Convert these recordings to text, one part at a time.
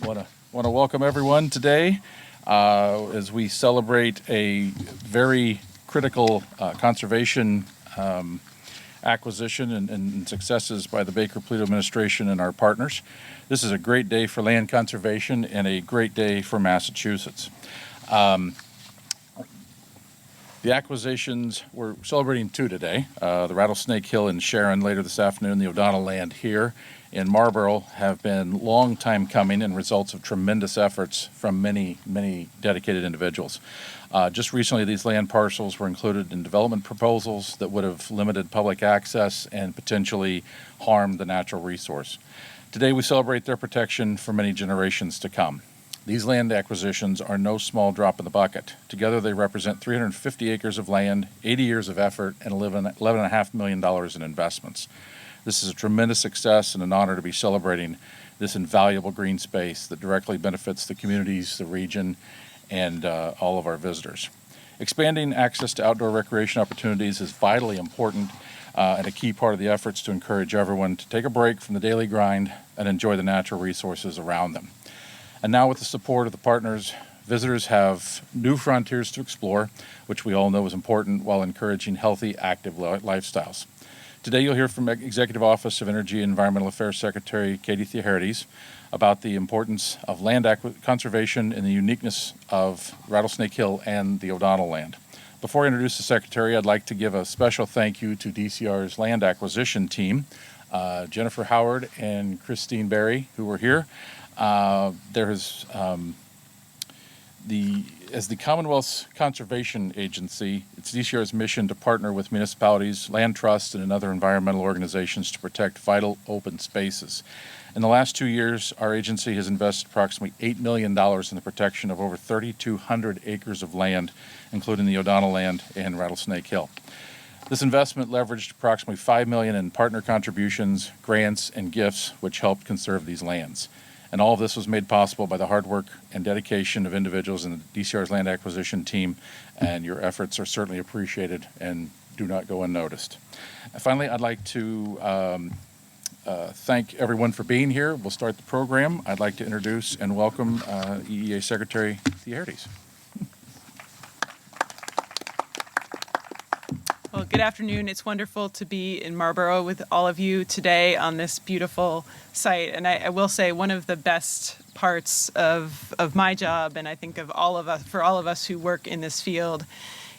Want to welcome everyone today as we celebrate a very critical conservation acquisition and successes by the Baker-Polito administration and our partners. This is a great day for land conservation and a great day for Massachusetts. The acquisitions, we're celebrating two today. The Rattlesnake Hill in Sharon later this afternoon, the O'Donnell land here in Marlborough have been long time coming and results of tremendous efforts from many dedicated individuals. Just recently, these land parcels were included in development proposals that would have limited public access and potentially harmed the natural resource. Today, we celebrate their protection for many generations to come. These land acquisitions are no small drop in the bucket. Together, they represent 350 acres of land, 80 years of effort, and $11.5 million in investments. This is a tremendous success and an honor to be celebrating this invaluable green space that directly benefits the communities, the region, and all of our visitors. Expanding access to outdoor recreation opportunities is vitally important and a key part of the efforts to encourage everyone to take a break from the daily grind and enjoy the natural resources around them. And now, with the support of the partners, visitors have new frontiers to explore, which we all know is important while encouraging healthy, active lifestyles. Today, you'll hear from Executive Office of Energy and Environmental Affairs Secretary Katie Theoharides about the importance of land conservation and the uniqueness of Rattlesnake Hill and the O'Donnell land. Before I introduce the Secretary, I'd like to give a special thank you to DCR's land acquisition team, Jennifer Howard and Christine Berry, who were here. As the Commonwealth's conservation agency, it's DCR's mission to partner with municipalities, land trusts, and other environmental organizations to protect vital open spaces. In the last 2 years, our agency has invested approximately $8 million in the protection of over 3,200 acres of land, including the O'Donnell land and Rattlesnake Hill. This investment leveraged approximately $5 million in partner contributions, grants, and gifts, which helped conserve these lands. And all of this was made possible by the hard work and dedication of individuals in the DCR's land acquisition team, and your efforts are certainly appreciated and do not go unnoticed. Finally, I'd like to thank everyone for being here. We'll start the program. I'd like to introduce and welcome EEA Secretary Theoharides. Well, good afternoon. It's wonderful to be in Marlborough with all of you today on this beautiful site. And I will say one of the best parts of my job, and I think of all of us who work in this field,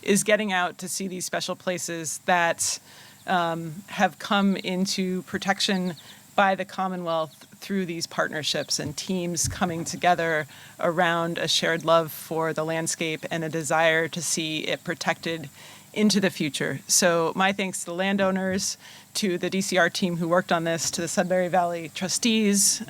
is getting out to see these special places that have come into protection by the Commonwealth through these partnerships and teams coming together around a shared love for the landscape and a desire to see it protected into the future. So my thanks to the landowners, to the DCR team who worked on this, to the Sudbury Valley trustees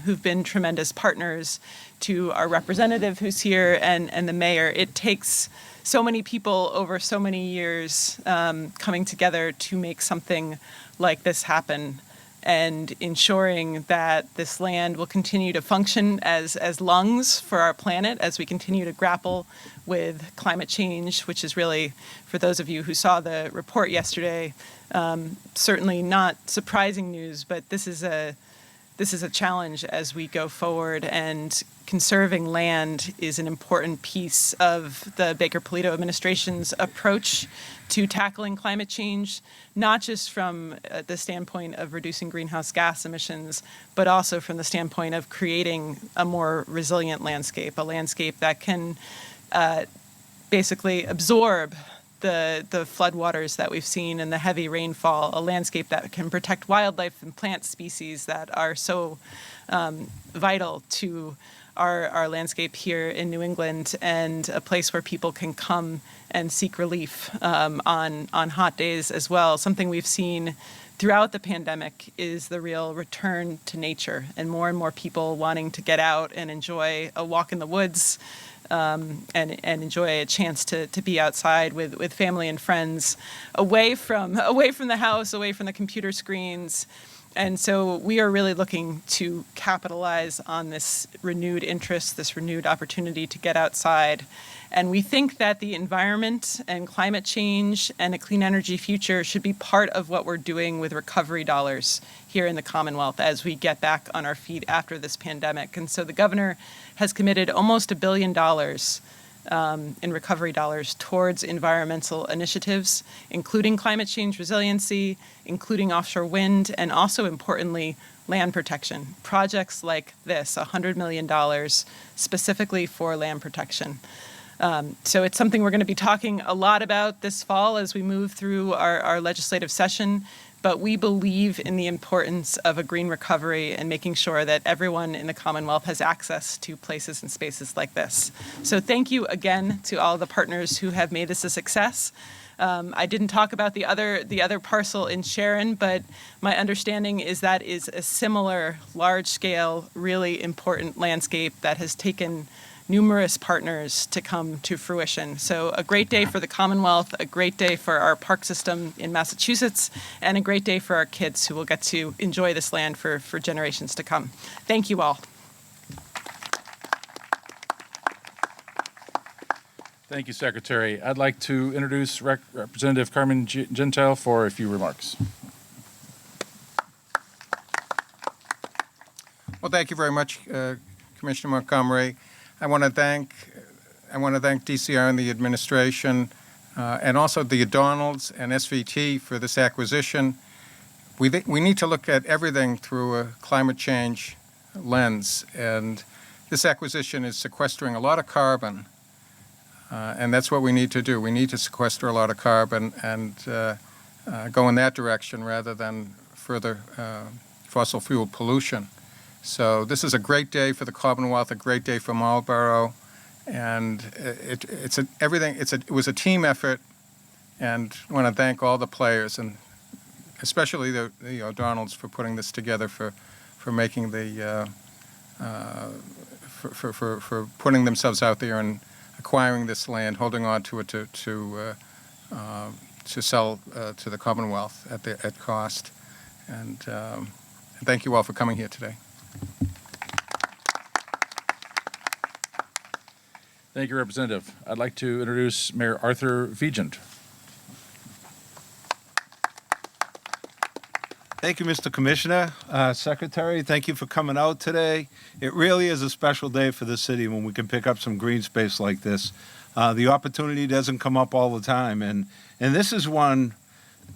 who've been tremendous partners, to our representative who's here, and the mayor. It takes so many people over so many years coming together to make something like this happen, and ensuring that this land will continue to function as lungs for our planet as we continue to grapple with climate change, which is really, for those of you who saw the report yesterday, certainly not surprising news, but this is a challenge as we go forward, and conserving land is an important piece of the Baker-Polito administration's approach to tackling climate change, not just from the standpoint of reducing greenhouse gas emissions, but also from the standpoint of creating a more resilient landscape, a landscape that can basically absorb the floodwaters that we've seen and the heavy rainfall, a landscape that can protect wildlife and plant species that are so vital to our landscape here in New England, and a place where people can come and seek relief on hot days as well. Something we've seen throughout the pandemic is the real return to nature, and more people wanting to get out and enjoy a walk in the woods, and enjoy a chance to be outside with family and friends, away from the house, away from the computer screens, And so we are really looking to capitalize on this renewed interest, this renewed opportunity to get outside. And we think that the environment and climate change and a clean energy future should be part of what we're doing with recovery dollars here in the Commonwealth as we get back on our feet after this pandemic. And so the governor has committed almost $1 billion in recovery dollars towards environmental initiatives, including climate change resiliency, including offshore wind, and also importantly, land protection. Projects like this, $100 million specifically for land protection. So it's something we're going to be talking a lot about this fall as we move through our legislative session. But we believe in the importance of a green recovery and making sure that everyone in the Commonwealth has access to places and spaces like this. So thank you again to all the partners who have made this a success. I didn't talk about the other parcel in Sharon, but my understanding is that is a similar large-scale, really important landscape that has taken numerous partners to come to fruition. So a great day for the Commonwealth, a great day for our park system in Massachusetts, and a great day for our kids who will get to enjoy this land for generations to come. Thank you all. Thank you, Secretary. I'd like to introduce Representative Carmen Gentile for a few remarks. Well, thank you very much, Commissioner Montgomery. I want to thank DCR and the administration, and also the O'Donnells and SVT for this acquisition. We need to look at everything through a climate change lens, and this acquisition is sequestering a lot of carbon, and that's what we need to do. We need to sequester a lot of carbon and go in that direction rather than further fossil fuel pollution. So this is a great day for the Commonwealth, a great day for Marlborough, and it was a team effort, and I want to thank all the players, and especially the O'Donnells for putting this together, for making for putting themselves out there and acquiring this land, holding on to it to sell to the Commonwealth at cost, and thank you all for coming here today. Thank you, Representative. I'd like to introduce Mayor Arthur Vigent. Thank you, Mr. Commissioner. Secretary, thank you for coming out today. It really is a special day for the city when we can pick up some green space like this. The opportunity doesn't come up all the time, and this is one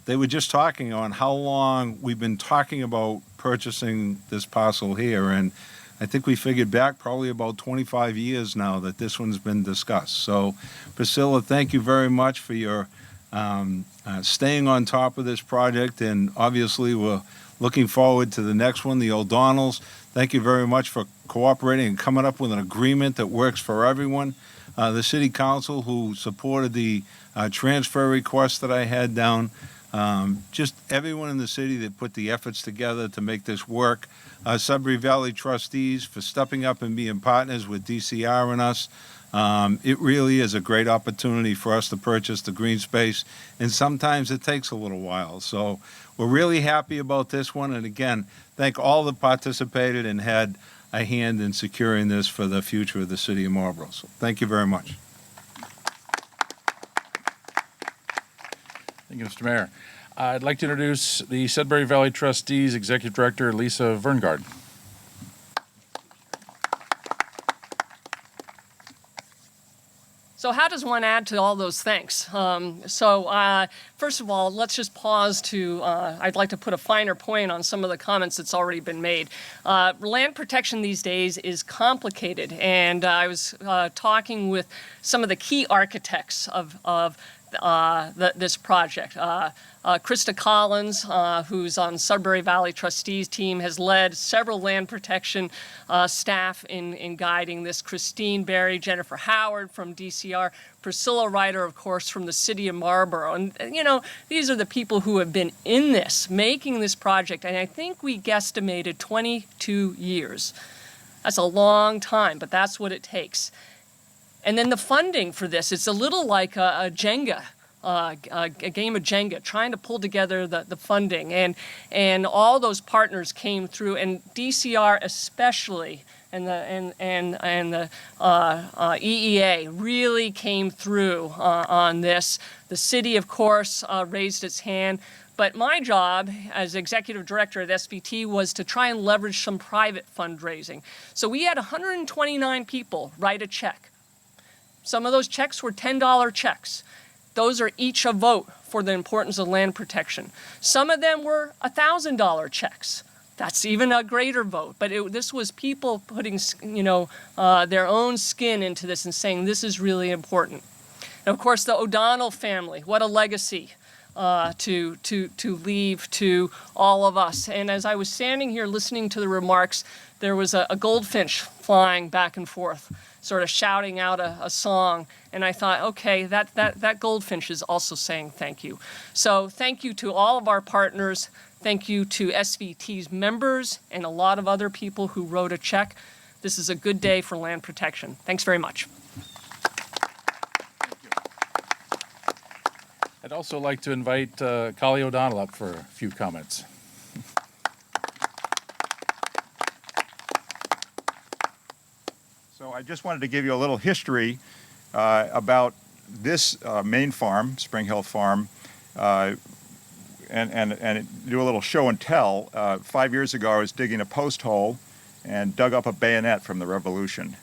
they were just talking on how long we've been talking about purchasing this parcel here, and I think we figured back probably about 25 years now that this one's been discussed. So, Priscilla, thank you very much for your staying on top of this project, and obviously we're looking forward to the next one, the O'Donnells. Thank you very much for cooperating and coming up with an agreement that works for everyone. The City Council, who supported the transfer request that I had down, just everyone in the city that put the efforts together to make this work. Sudbury Valley trustees for stepping up and being partners with DCR and us. It really is a great opportunity for us to purchase the green space, and sometimes it takes a little while. So we're really happy about this one, and again, thank all that participated and had a hand in securing this for the future of the city of Marlborough. So thank you very much. Thank you, Mr. Mayor. I'd like to introduce the Sudbury Valley Trustees Executive Director, Lisa Verngard. So how does one add to all those thanks? First of all, let's just pause to, I'd like to put a finer point on some of the comments that's already been made. Land protection these days is complicated, and I was talking with some of the key architects of this project. Krista Collins, who's on Sudbury Valley Trustees team, has led several land protection staff in guiding this. Christine Berry, Jennifer Howard from DCR, Priscilla Ryder, of course, from the city of Marlborough. And, you know, these are the people who have been in this, making this project. And I think we guesstimated 22 years. That's a long time, but that's what it takes. And then the funding for this, it's a little like a Jenga a game of Jenga, trying to pull together the funding, and all those partners came through, and DCR especially, and the EEA really came through on this. The city, of course, raised its hand. But my job as executive director at SVT was to try and leverage some private fundraising. So we had 129 people write a check. Some of those checks were $10 checks. Those are each a vote for the importance of land protection. Some of them were $1,000 checks. That's even a greater vote. But this was people putting, their own skin into this and saying this is really important. And of course, the O'Donnell family, what a legacy to leave to all of us. And as I was standing here listening to the remarks, there was a goldfinch flying back and forth, sort of shouting out a song. And I thought, okay, that goldfinch is also saying thank you. So thank you to all of our partners. Thank you to SVT's members and a lot of other people who wrote a check. This is a good day for land protection. Thanks very much. I'd also like to invite Collie O'Donnell up for a few comments. So I just wanted to give you a little history about this main farm, Spring Hill Farm, and do a little show and tell. 5 years ago, I was digging a post hole and dug up a bayonet from the Revolution.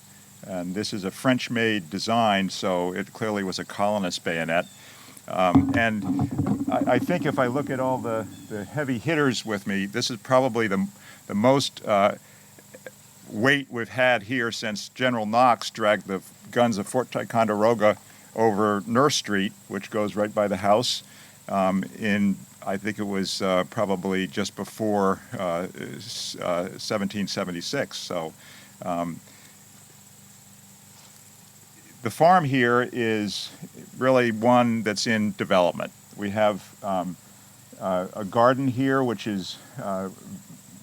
And this is a French-made design, so it clearly was a colonist bayonet. And I think if I look at all the heavy hitters with me, this is probably the most weight we've had here since General Knox dragged the guns of Fort Ticonderoga over Nurse Street, which goes right by the house, I think it was probably just before 1776. So the farm here is really one that's in development. We have a garden here, which is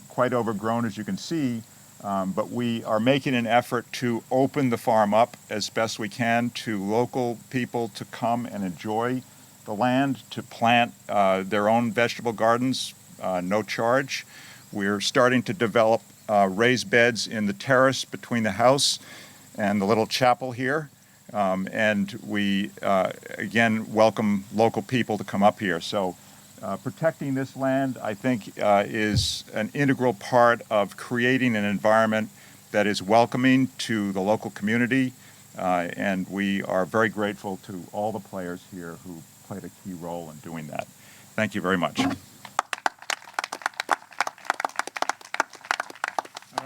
quite overgrown, as you can see, but we are making an effort to open the farm up as best we can to local people to come and enjoy the land, to plant their own vegetable gardens, no charge. We're starting to develop raised beds in the terrace between the house and the little chapel here. And we, again, welcome local people to come up here. So protecting this land, I think, is an integral part of creating an environment that is welcoming to the local community. And we are very grateful to all the players here who played a key role in doing that. Thank you very much. All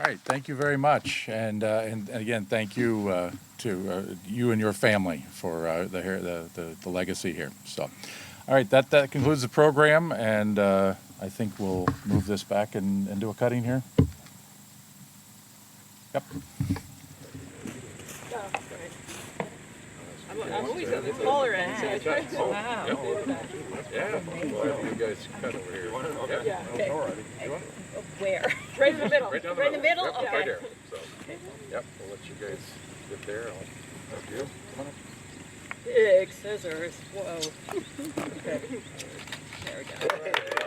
right, thank you very much, and again, thank you to you and your family for the legacy here. So, all right, that concludes the program, and I think we'll move this back and do a cutting here. Yep. I'm always on the smaller end, so I try to. Wow. Yeah, well, you guys cut over here. Yeah, okay. Where? Right in the middle. Right down Right in the middle? Yep, Okay. right there. So, yep, we'll let you guys get there. I'll help you. Come on up. Big scissors. Whoa. Okay. There we go.